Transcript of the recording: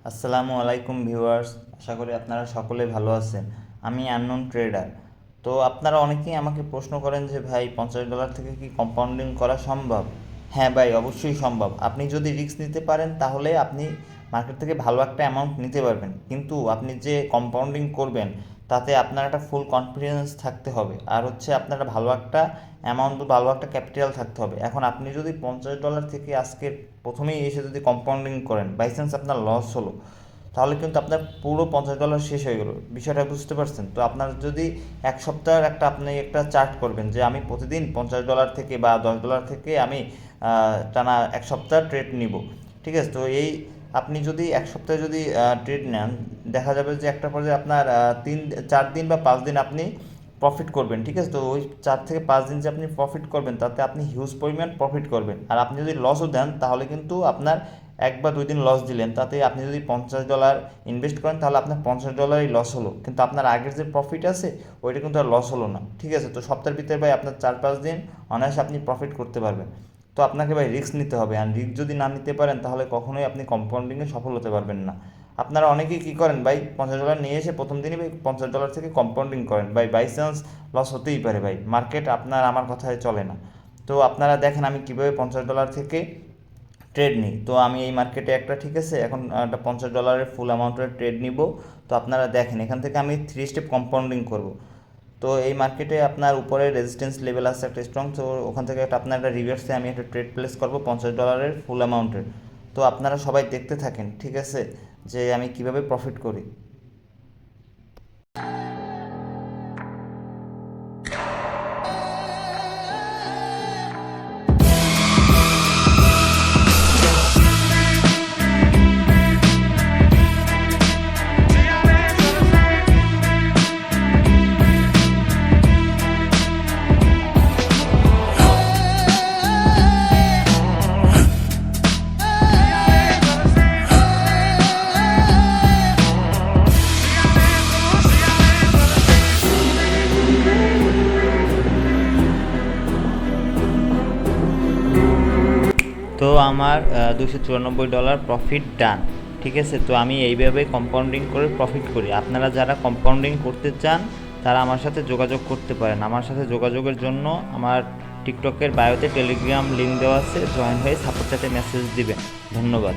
আসসালামু আলাইকুম ভিউয়ার্স, আশা করি আপনারা সকলে ভালো আছেন। আমি আননোন ট্রেডার। তো আপনারা অনেকেই আমাকে প্রশ্ন করেন যে ভাই $50 থেকে কি কম্পাউন্ডিং করা সম্ভব? হ্যাঁ ভাই, অবশ্যই সম্ভব। আপনি যদি রিস্ক নিতে পারেন তাহলে আপনি মার্কেট থেকে ভালো একটা অ্যামাউন্ট নিতে পারবেন, কিন্তু আপনি যে কম্পাউন্ডিং করবেন তাতে আপনার একটা ফুল কনফিডেন্স থাকতে হবে, আর হচ্ছে আপনার ভালো একটা অ্যামাউন্ট, ভালো একটা ক্যাপিটাল থাকতে হবে। এখন আপনি যদি $50 থেকে আজকে প্রথমেই এসে যদি কম্পাউন্ডিং করেন, বাই চান্স আপনার লস হলো, তাহলে কিন্তু আপনার পুরো $50 শেষ হয়ে গেল। বিষয়টা বুঝতে পারছেন? তো আপনার যদি এক সপ্তাহের আপনি একটা চার্ট করবেন যে আমি প্রতিদিন $50 থেকে বা $10 থেকে আমি টানা এক সপ্তাহ ট্রেড নিব, ঠিক আছে? তো এই আপনি যদি এক সপ্তাহে যদি ট্রেড নেন, দেখা যাবে যে একটা পর্যায়ে আপনার 4 দিন বা 5 দিন আপনি প্রফিট করবেন, ঠিক আছে? তো ওই 4 থেকে 5 দিন যে আপনি প্রফিট করবেন, তাতে আপনি হিউজ পরিমাণ প্রফিট করবেন। আর আপনি যদি লসও দেন তাহলে কিন্তু আপনার 1 বা 2 দিন লস দিলেন, তাতে আপনি যদি $50 ইনভেস্ট করেন তাহলে আপনার $50 লস হলো, কিন্তু আপনার আগের যে প্রফিট আছে ওইটা কিন্তু আর লস হলো না, ঠিক আছে? তো সপ্তাহের ভিতরে ভাই আপনার 4-5 দিন অনায়াসে আপনি প্রফিট করতে পারবেন। তো আপনাকে ভাই রিস্ক নিতে হবে, আর রিস্ক যদি না নিতে পারেন তাহলে কখনোই আপনি কম্পাউন্ডিংয়ে সফল হতে পারবেন না। আপনারা অনেকেই কী করেন ভাই, $50 নিয়ে এসে প্রথম দিনই ভাই $50 থেকে কম্পাউন্ডিং করেন। ভাই বাই চান্স লস হতেই পারে ভাই, মার্কেট আপনার আমার কথায় চলে না। তো আপনারা দেখেন আমি কীভাবে $50 থেকে ট্রেড নিই। তো আমি এই মার্কেটে একটা, ঠিক আছে, এখন একটা $50 ফুল অ্যামাউন্টের ট্রেড নিব। তো আপনারা দেখেন এখান থেকে আমি 3 স্টেপ কম্পাউন্ডিং করব। তো এই মার্কেটে আপনার উপরে রেজিস্ট্যান্স লেভেল আছে একটা স্ট্রং, তো ওখান থেকে আপনার একটা রিভার্সে আমি একটা ট্রেড প্লেস করব $50 ফুল অ্যামাউন্টের। তো আপনারা সবাই দেখতে থাকেন, ঠিক আছে, যে আমি কিভাবে প্রফিট করি। তো আমার $294 প্রফিট ডান, ঠিক আছে? তো আমি এইভাবে কম্পাউন্ডিং করে প্রফিট করি। আপনারা যারা কম্পাউন্ডিং করতে চান তারা আমার সাথে যোগাযোগ করতে পারেন। আমার সাথে যোগাযোগের জন্য আমার টিকটকের বায়োতে টেলিগ্রাম লিঙ্ক দেওয়া আছে, জয়েন হয়ে সাপোর্ট চ্যাটে মেসেজ দিবেন। ধন্যবাদ।